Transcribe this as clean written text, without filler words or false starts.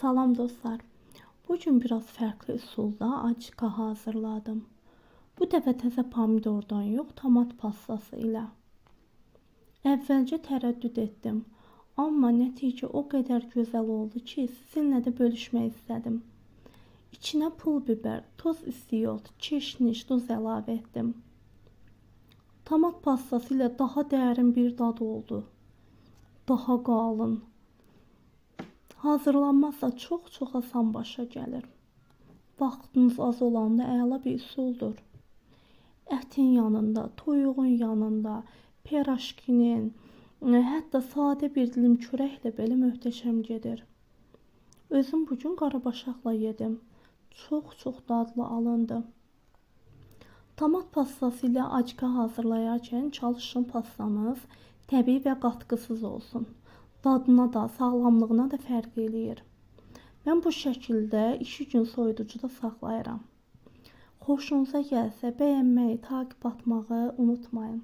Salam dostlar. Bugün biraz fərqli üsulda açika hazırladım. Bu dəfə təzə pomidordan yox, tomat pastası ilə. Əvvəlcə tərəddüd etdim, amma nəticə o qədər gözəl oldu ki, sizinlə də bölüşmək istədim. İçinə pul biber, toz istiyot, keşniş, duz əlavə etdim. Tomat pastası ilə daha dərin bir dad oldu. Daha qalın. Hazırlanması çox asan başa gəlir. Vaxtınız az olanda əla bir üsuldur. Ətin yanında, toyuğun yanında, piraşkinin, hətta sadə bir dilim çörəklə belə möhtəşəm gedir. Özüm bugün qarabaşaqla yedim. Çox dadlı alındı. Tomat pastası ilə açika hazırlayarkən çalışın pastanız təbii və qatqısız olsun. Dadına da, sağlamlığına da fərq eləyir. Mən bu şəkildə 2 gün soyuducuda saxlayıram. Xoşunuza gəlsə bəyənməyi, takib atmağı unutmayın.